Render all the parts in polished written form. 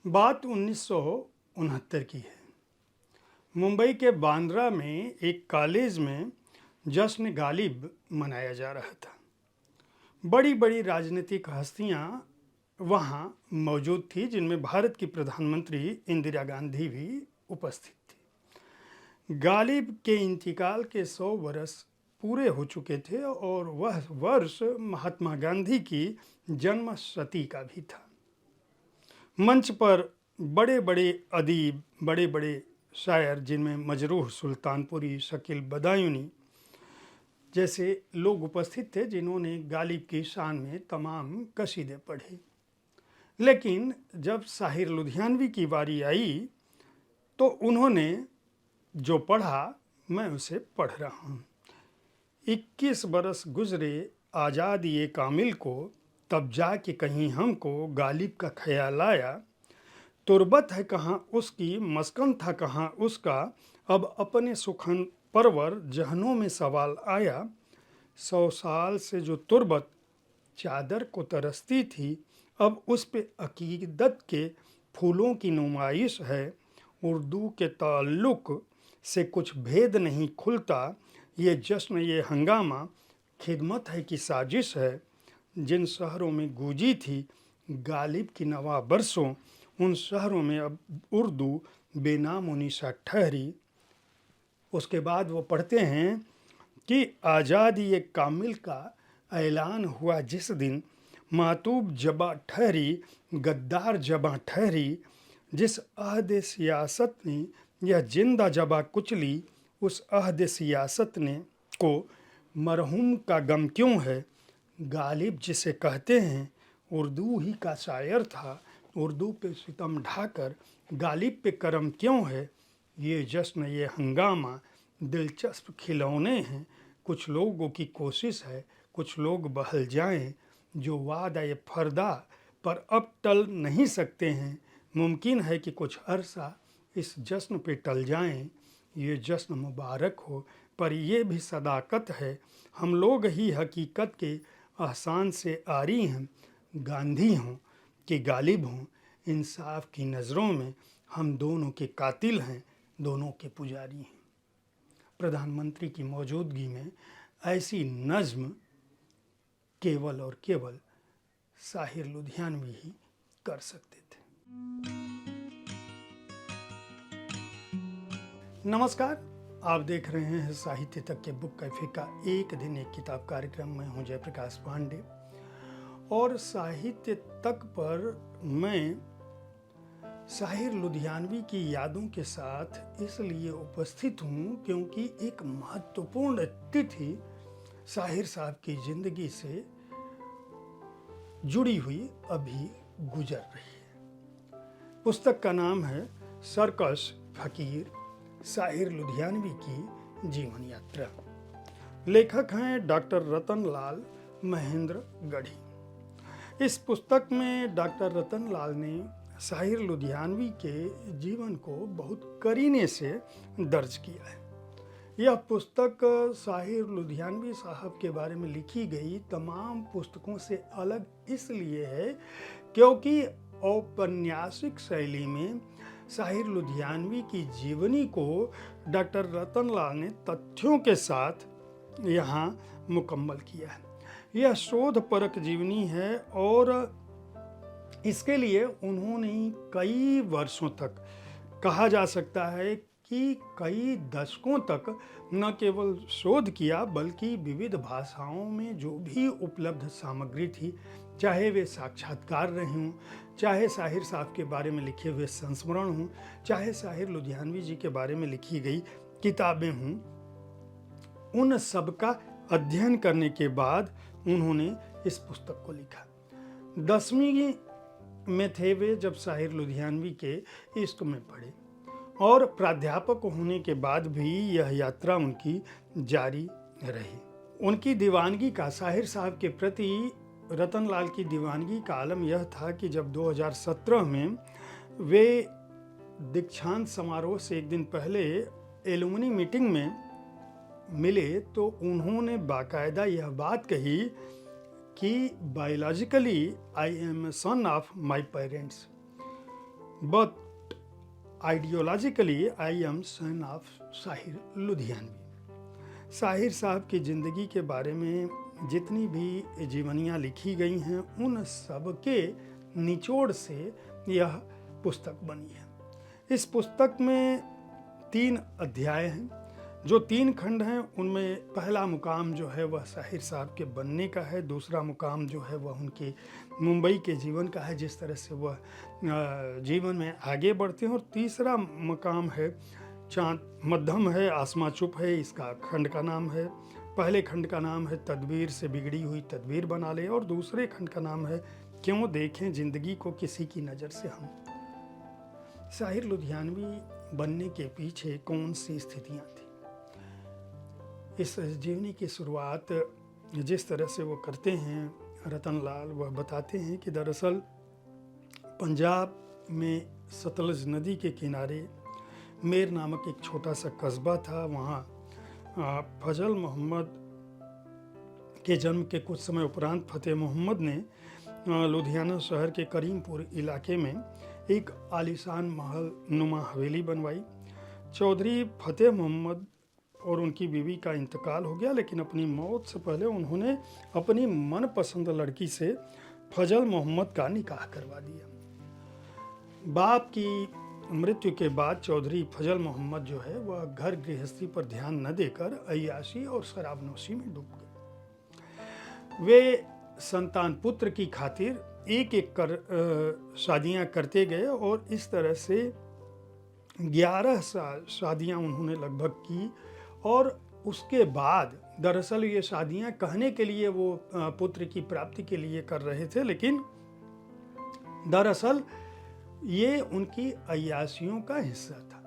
बात 1969 की है। मुंबई के बांद्रा में एक कॉलेज में जश्न गालिब मनाया जा रहा था। बड़ी बड़ी राजनीतिक हस्तियां वहां मौजूद थी, जिनमें भारत की प्रधानमंत्री इंदिरा गांधी भी उपस्थित थी। गालिब के इंतकाल के 100 वर्ष पूरे हो चुके थे और वह वर्ष महात्मा गांधी की जन्म शती का भी था। मंच पर बड़े बड़े अदीब, बड़े बड़े शायर, जिनमें मजरूह सुल्तानपुरी, शकील बदायूनी जैसे लोग उपस्थित थे, जिन्होंने गालिब की शान में तमाम कसीदे पढ़े। लेकिन जब साहिर लुधियानवी की बारी आई तो उन्होंने जो पढ़ा, मैं उसे पढ़ रहा हूँ। 21 बरस गुजरे आज़ाद ये कामिल को, तब जाके कहीं हमको गालिब का ख्याल आया। तुरबत है कहाँ उसकी, मस्कन था कहाँ उसका, अब अपने सुखन परवर जहनों में सवाल आया। 100 साल से जो तुरबत चादर को तरसती थी, अब उस पे अकीदत के फूलों की नुमाइश है। उर्दू के ताल्लुक से कुछ भेद नहीं खुलता, ये जश्न ये हंगामा खिदमत है कि साजिश है। जिन शहरों में गूंजी थी गालिब की नवा बरसों, उन शहरों में अब उर्दू बेनाम निशा ठहरी। उसके बाद वो पढ़ते हैं कि आज़ादी ये कामिल का ऐलान हुआ जिस दिन, मातूब जबा ठहरी, गद्दार जबा ठहरी। जिस अहद सियासत ने यह जिंदा जबा कुचली, उस अहद सियासत ने को मरहूम का गम क्यों है। गालिब जिसे कहते हैं उर्दू ही का शायर था, उर्दू पे सितम ढाकर गालिब पे करम क्यों है। ये जश्न ये हंगामा दिलचस्प खिलौने हैं, कुछ लोगों की कोशिश है कुछ लोग बहल जाएं, जो वादा ये फरदा पर अब टल नहीं सकते हैं। मुमकिन है कि कुछ अरसा इस जश्न पे टल जाएं। ये जश्न मुबारक हो, पर ये भी सदाकत है, हम लोग ही हकीकत के एहसान से आरी हैं। गांधी हों कि गालिब हों, इंसाफ की नज़रों में हम दोनों के कातिल हैं, दोनों के पुजारी हैं। प्रधानमंत्री की मौजूदगी में ऐसी नज़्म केवल और केवल साहिर लुधियानवी ही कर सकते थे। नमस्कार, आप देख रहे हैं साहित्य तक के बुक कैफे का एक दिन एक किताब कार्यक्रम। मैं हूं जयप्रकाश पांडे और साहित्य तक पर मैं साहिर लुधियानवी की यादों के साथ इसलिए उपस्थित हूं क्योंकि एक महत्वपूर्ण तिथि साहिर साहब की जिंदगी से जुड़ी हुई अभी गुजर रही है। पुस्तक का नाम है सरकश फकीर, साहिर लुधियानवी की जीवन यात्रा। लेखक हैं डॉक्टर रतन लाल महेंद्र गढ़ी। इस पुस्तक में डॉक्टर रतन लाल ने साहिर लुधियानवी के जीवन को बहुत करीने से दर्ज किया है। यह पुस्तक साहिर लुधियानवी साहब के बारे में लिखी गई तमाम पुस्तकों से अलग इसलिए है क्योंकि औपन्यासिक शैली में साहिर लुधियानवी की जीवनी को डॉक्टर रतन लाल ने तथ्यों के साथ यहाँ मुकम्मल किया है। यह शोधपरक जीवनी है और इसके लिए उन्होंने कई वर्षों तक, कहा जा सकता है कि कई दशकों तक, न केवल शोध किया बल्कि विविध भाषाओं में जो भी उपलब्ध सामग्री थी, चाहे वे साक्षात्कार रहे हों, चाहे साहिर साहब के बारे में लिखे हुए संस्मरण हों, चाहे साहिर लुधियानवी जी के बारे में लिखी गई किताबें हों, उन सब का अध्ययन करने के बाद उन्होंने इस पुस्तक को लिखा। 10वीं में थे वे जब साहिर लुधियानवी के इश्क में पड़े और प्राध्यापक होने के बाद भी यह यात्रा उनकी जारी रही। उनकी दीवानगी का, साहिर साहब के प्रति रतन लाल की दीवानगी का आलम यह था कि जब 2017 में वे दीक्षांत समारोह से एक दिन पहले एलुमनी मीटिंग में मिले तो उन्होंने बाकायदा यह बात कही कि biologically I am son of my parents. but ideologically I am son of Sahir Ludhianvi. Sahir साहब की ज़िंदगी के बारे में जितनी भी जीवनियाँ लिखी गई हैं उन सब के निचोड़ से यह पुस्तक बनी है। इस पुस्तक में 3 अध्याय हैं। जो 3 खंड हैं उनमें पहला मुकाम जो है वह साहिर साहब के बनने का है, दूसरा मुकाम जो है वह उनके मुंबई के जीवन का है, जिस तरह से वह जीवन में आगे बढ़ते हैं, और तीसरा मुकाम है चाँद मध्यम है आसमां चुप है, इसका खंड का नाम है। पहले खंड का नाम है तदबीर से बिगड़ी हुई तदबीर बना ले, और दूसरे खंड का नाम है क्यों देखें जिंदगी को किसी की नज़र से हम। साहिर लुधियानवी बनने के पीछे कौन सी स्थितियां थी? इस जीवनी की शुरुआत जिस तरह से वो करते हैं रतनलाल, वह बताते हैं कि दरअसल पंजाब में सतलज नदी के किनारे मेर नामक एक छोटा सा कस्बा था। वहाँ फजल मोहम्मद के जन्म के कुछ समय उपरांत फतेह मोहम्मद ने लुधियाना शहर के करीमपुर इलाके में एक आलीशान महल नुमा हवेली बनवाई। चौधरी फतेह मोहम्मद और उनकी बीवी का इंतकाल हो गया, लेकिन अपनी मौत से पहले उन्होंने अपनी मनपसंद लड़की से फजल मोहम्मद का निकाह करवा दिया। बाप की मृत्यु के बाद चौधरी फजल मोहम्मद जो है वह घर गृहस्थी पर ध्यान न देकर अय्याशी और शराबनोशी में डूब गए। वे संतान पुत्र की खातिर एक एक कर शादियां करते गए, और इस तरह से 11 शादियां उन्होंने लगभग की। और उसके बाद दरअसल ये शादियां कहने के लिए वो पुत्र की प्राप्ति के लिए कर रहे थे, लेकिन दरअसल ये उनकी अय्याशियों का हिस्सा था।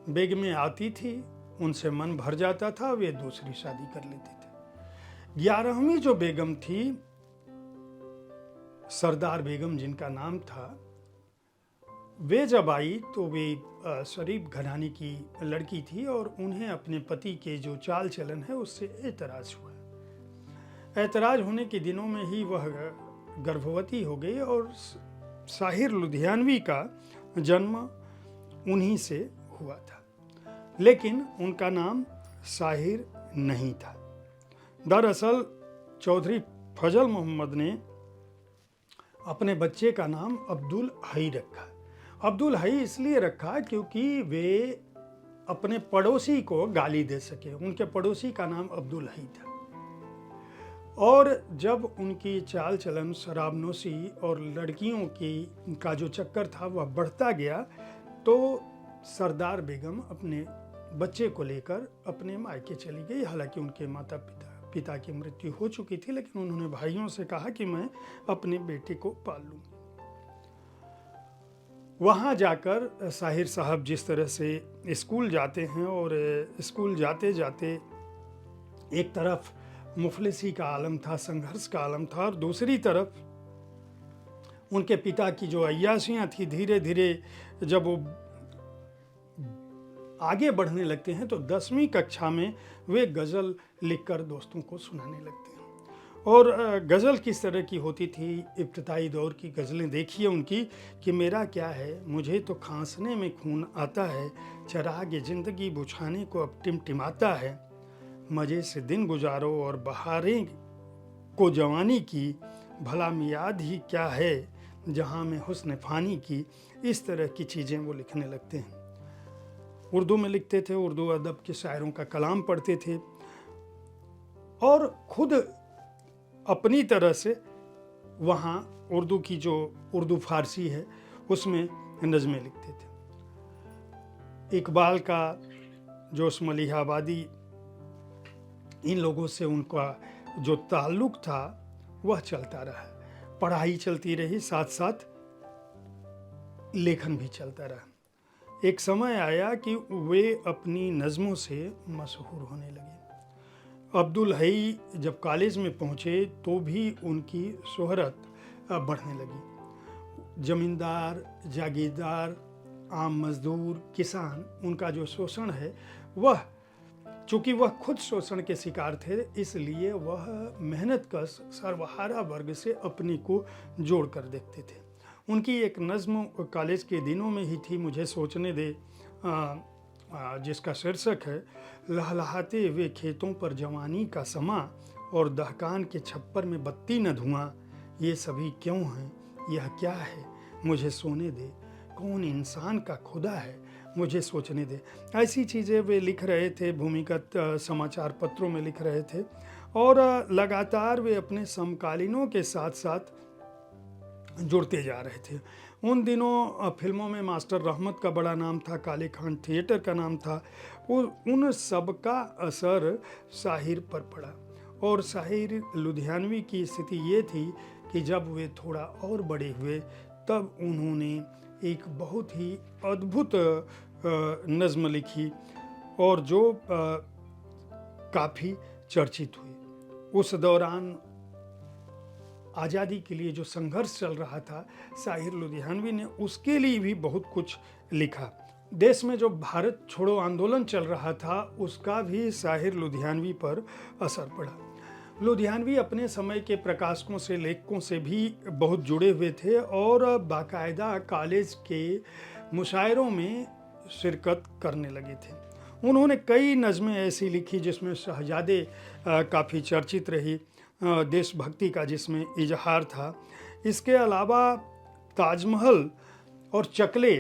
बेगमें आती थी, उनसे मन भर जाता था, वे दूसरी शादी कर लेते थे। 11वीं जो बेगम थी, सरदार बेगम जिनका नाम था, वे जब आई तो वे शरीफ घराने की लड़की थी, और उन्हें अपने पति के जो चाल चलन है उससे एतराज़ हुआ। एतराज़ होने के दिनों में ही वह गर्भवती हो गई, और साहिर लुधियानवी का जन्म उन्हीं से हुआ था, लेकिन उनका नाम साहिर नहीं था। दरअसल चौधरी फजल मोहम्मद ने अपने बच्चे का नाम अब्दुल हई रखा। अब्दुल हई इसलिए रखा क्योंकि वे अपने पड़ोसी को गाली दे सके। उनके पड़ोसी का नाम अब्दुल हई था, और जब उनकी चाल चलन शराबनोशी और लड़कियों का जो चक्कर था वह बढ़ता गया, तो सरदार बेगम अपने बच्चे को लेकर अपने मायके चली गई। हालांकि उनके माता पिता की मृत्यु हो चुकी थी, लेकिन उन्होंने भाइयों से कहा कि मैं अपने बेटे को पाल लूँगी। वहाँ जाकर साहिर साहब जिस तरह से स्कूल जाते हैं, और स्कूल जाते जाते एक तरफ मुफलिसी का आलम था, संघर्ष का आलम था, और दूसरी तरफ उनके पिता की जो अय्याशियाँ थी, धीरे धीरे जब वो आगे बढ़ने लगते हैं तो 10वीं कक्षा में वे गज़ल लिखकर दोस्तों को सुनाने लगते हैं। और गज़ल किस तरह की होती थी? इब्तिदाई दौर की गज़लें देखिए उनकी कि मेरा क्या है, मुझे तो खांसने में खून आता है, चराग ज़िंदगी बुझाने को अब टिमटिमाता है, मज़े से दिन गुजारो और बहारें को जवानी की, भला मियाद ही क्या है जहाँ में हुस्न फ़ानी की। इस तरह की चीज़ें वो लिखने लगते हैं। उर्दू में लिखते थे, उर्दू अदब के शायरों का कलाम पढ़ते थे, और खुद अपनी तरह से वहाँ उर्दू की जो उर्दू फारसी है उसमें नज़में लिखते थे। इकबाल का जो मलिहाबादी, इन लोगों से उनका जो ताल्लुक़ था वह चलता रहा। पढ़ाई चलती रही, साथ साथ लेखन भी चलता रहा। एक समय आया कि वे अपनी नज़मों से मशहूर होने लगे। अब्दुल हई जब कॉलेज में पहुँचे तो भी उनकी शोहरत बढ़ने लगी। ज़मींदार, जागीरदार, आम मज़दूर, किसान, उनका जो शोषण है वह, चूँकि वह खुद शोषण के शिकार थे, इसलिए वह मेहनतकश सर्वहारा वर्ग से अपने को जोड़ कर देखते थे। उनकी एक नज़्म कॉलेज के दिनों में ही थी, मुझे सोचने दे, जिसका शीर्षक है लहलहाते हुए खेतों पर जवानी का समा और दहकान के छप्पर में बत्ती न धुआं, ये सभी क्यों हैं, यह क्या है, मुझे सोने दे, कौन इंसान का खुदा है, मुझे सोचने दे। ऐसी चीज़ें वे लिख रहे थे, भूमिगत समाचार पत्रों में लिख रहे थे और लगातार वे अपने समकालीनों के साथ साथ जुड़ते जा रहे थे। उन दिनों फिल्मों में मास्टर रहमत का बड़ा नाम था, काले खान थिएटर का नाम था। उन सब का असर साहिर पर पड़ा और साहिर लुधियानवी की स्थिति ये थी कि जब वे थोड़ा और बड़े हुए तब उन्होंने एक बहुत ही अद्भुत नज़्म लिखी और जो काफ़ी चर्चित हुई। उस दौरान आज़ादी के लिए जो संघर्ष चल रहा था, साहिर लुधियानवी ने उसके लिए भी बहुत कुछ लिखा। देश में जो भारत छोड़ो आंदोलन चल रहा था, उसका भी साहिर लुधियानवी पर असर पड़ा। लुधियानवी अपने समय के प्रकाशकों से, लेखकों से भी बहुत जुड़े हुए थे और बाकायदा कॉलेज के मुशायरों में शिरकत करने लगे थे। उन्होंने कई नज़में ऐसी लिखी जिसमें शहजादे काफ़ी चर्चित रही, देशभक्ति का जिसमें इजहार था। इसके अलावा ताजमहल और चकले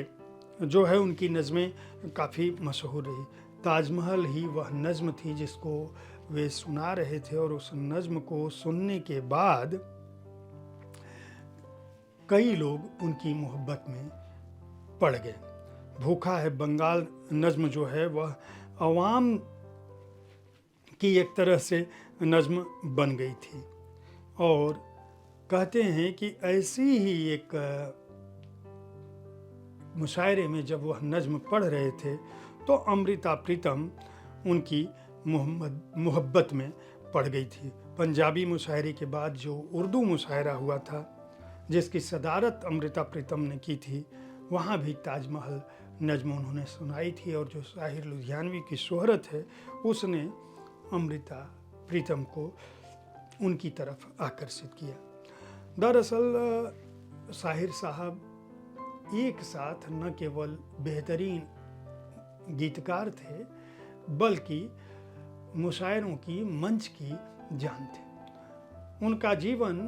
जो है उनकी नज़में काफ़ी मशहूर रही। ताजमहल ही वह नज़्म थी जिसको वे सुना रहे थे और उस नज़्म को सुनने के बाद कई लोग उनकी मोहब्बत में पड़ गए। भूखा है बंगाल नज़्म जो है वह अवाम की एक तरह से नज़्म बन गई थी और कहते हैं कि ऐसी ही एक मुशायरे में जब वह नज़्म पढ़ रहे थे तो अमृता प्रीतम उनकी मोहब्बत में पड़ गई थी। पंजाबी मुशायरे के बाद जो उर्दू मुशायरा हुआ था जिसकी सदारत अमृता प्रीतम ने की थी, वहाँ भी ताजमहल नज़्म उन्होंने सुनाई थी और जो साहिर लुधियानवी की शोहरत है उसने अमृता प्रीतम को उनकी तरफ आकर्षित किया। दरअसल साहिर साहब एक साथ न केवल बेहतरीन गीतकार थे बल्कि मुशायरों की मंच की जान थे। उनका जीवन,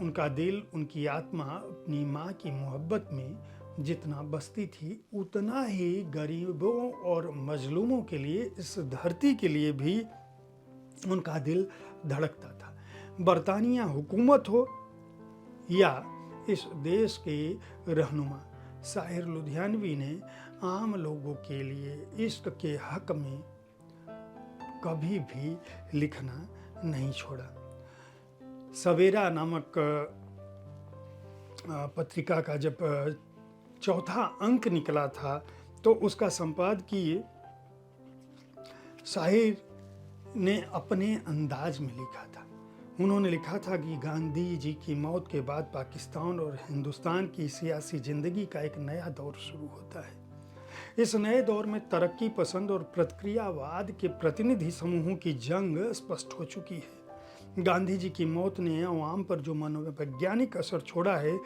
उनका दिल, उनकी आत्मा अपनी माँ की मोहब्बत में जितना बसती थी उतना ही गरीबों और मजलूमों के लिए, इस धरती के लिए भी उनका दिल धड़कता था। बरतानिया हुकूमत हो या इस देश के रहनुमा, साहिर लुधियानवी ने आम लोगों के लिए इश्क के हक में कभी भी लिखना नहीं छोड़ा। सवेरा नामक पत्रिका का जब चौथा अंक निकला था तो उसका संपादकीय साहिर ने अपने अंदाज में लिखा था। उन्होंने लिखा था कि गांधी जी की मौत के बाद पाकिस्तान और हिंदुस्तान की सियासी ज़िंदगी का एक नया दौर शुरू होता है। इस नए दौर में तरक्की पसंद और प्रतिक्रियावाद के प्रतिनिधि समूहों की जंग स्पष्ट हो चुकी है। गांधी जी की मौत ने अवाम पर जो मनोवैज्ञानिक असर छोड़ा है,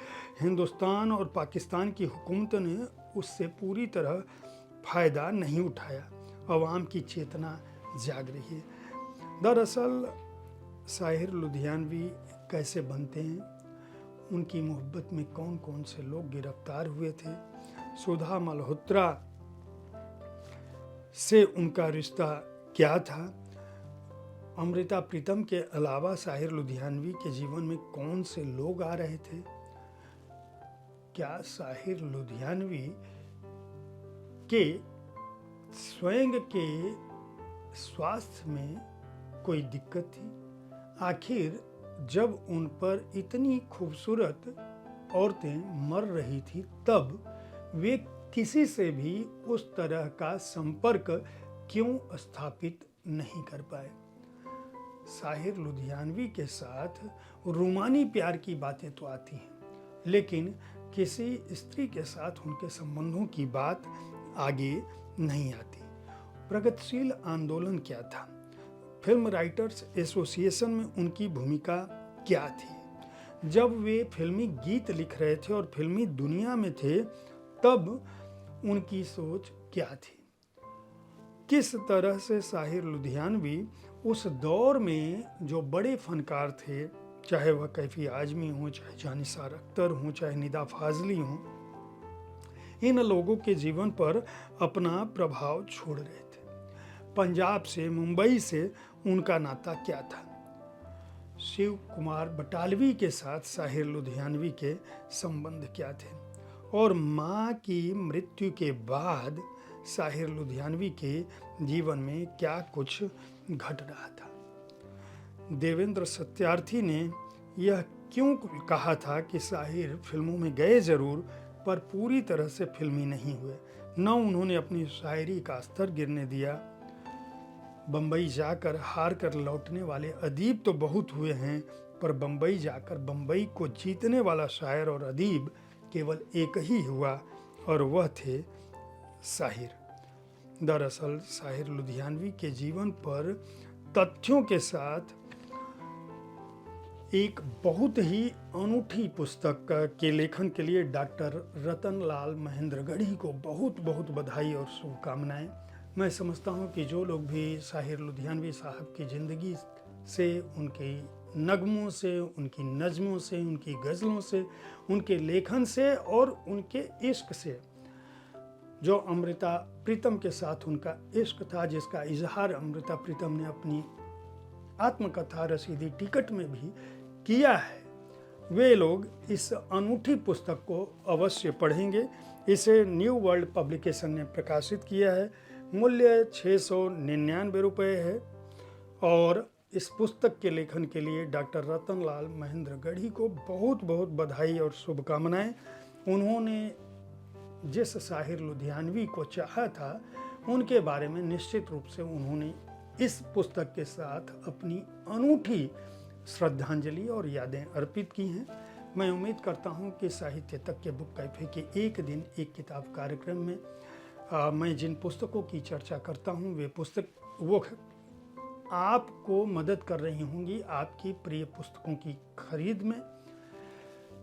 हिंदुस्तान और पाकिस्तान की हुकूमत ने उससे पूरी तरह फ़ायदा नहीं उठाया। अवाम की चेतना जाग रही है। दरअसल साहिर लुधियानवी कैसे बनते हैं, उनकी मोहब्बत में कौन कौन से लोग गिरफ्तार हुए थे, सुधा मल्होत्रा से उनका रिश्ता क्या था, अमृता प्रीतम के अलावा साहिर लुधियानवी के जीवन में कौन से लोग आ रहे थे, क्या साहिर लुधियानवी के स्वयं के स्वास्थ्य में कोई दिक्कत थी, आखिर जब उन पर इतनी खूबसूरत औरतें मर रही थी तब वे किसी से भी उस तरह का संपर्क क्यों स्थापित नहीं कर पाए। साहिर लुधियानवी के साथ रूमानी प्यार की बातें तो आती हैं, लेकिन किसी स्त्री के साथ उनके संबंधों की बात आगे नहीं आती। प्रगतिशील आंदोलन क्या था, फिल्म राइटर्स एसोसिएशन में उनकी भूमिका क्या थी, जब वे फिल्मी गीत लिख रहे थे और फिल्मी दुनिया में थे, तब उनकी सोच क्या थी। किस तरह से साहिर लुधियानवी उस दौर में जो बड़े फनकार थे, चाहे वह कैफी आजमी हो, चाहे जानिसार अख्तर हो, चाहे निदा फाजली हो, इन लोगों के जीवन पर अपना प्रभाव छोड़ रहे थे। पंजाब से, मुंबई से उनका नाता क्या था। शिव कुमार बटालवी के साथ साहिर लुधियानवी के संबंध क्या थे, और माँ की मृत्यु के बाद साहिर लुधियानवी के जीवन में क्या कुछ घट रहा था। देवेंद्र सत्यार्थी ने यह क्यों कहा था कि साहिर फिल्मों में गए जरूर, पर पूरी तरह से फिल्मी नहीं हुए। न उन्होंने अपनी शायरी का स्तर गिरने दिया। बम्बई जाकर हार कर लौटने वाले अदीब तो बहुत हुए हैं, पर बम्बई जाकर बम्बई को जीतने वाला शायर और अदीब केवल एक ही हुआ, और वह थे साहिर। दरअसल साहिर लुधियानवी के जीवन पर तथ्यों के साथ एक बहुत ही अनूठी पुस्तक के लेखन के लिए डॉक्टर रतनलाल महेंद्रगढ़ी को बहुत बहुत बधाई और शुभकामनाएं। मैं समझता हूं कि जो लोग भी साहिर लुधियानवी साहब की ज़िंदगी से, उनके नगमों से, उनकी नज़मों से, उनकी गज़लों से, उनके लेखन से और उनके इश्क से, जो अमृता प्रीतम के साथ उनका इश्क था, जिसका इजहार अमृता प्रीतम ने अपनी आत्मकथा रसीदी टिकट में भी किया है, वे लोग इस अनूठी पुस्तक को अवश्य पढ़ेंगे। इसे न्यू वर्ल्ड पब्लिकेशन ने प्रकाशित किया है। मूल्य 699 रुपये है, और इस पुस्तक के लेखन के लिए डॉक्टर रतनलाल महेंद्रगढ़ी को बहुत बहुत बधाई और शुभकामनाएं। उन्होंने जिस साहिर लुधियानवी को चाहा था, उनके बारे में निश्चित रूप से उन्होंने इस पुस्तक के साथ अपनी अनूठी श्रद्धांजलि और यादें अर्पित की हैं। मैं उम्मीद करता हूं कि साहित्य तक के बुक कैफे के एक दिन एक किताब कार्यक्रम में मैं जिन पुस्तकों की चर्चा करता हूं, वे पुस्तक वो आपको मदद कर रही होंगी आपकी प्रिय पुस्तकों की खरीद में।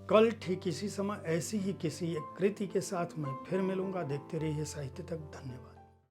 कल ठीक इसी समय ऐसी ही किसी एक कृति के साथ मैं फिर मिलूंगा। देखते रहिए साहित्य तक। धन्यवाद।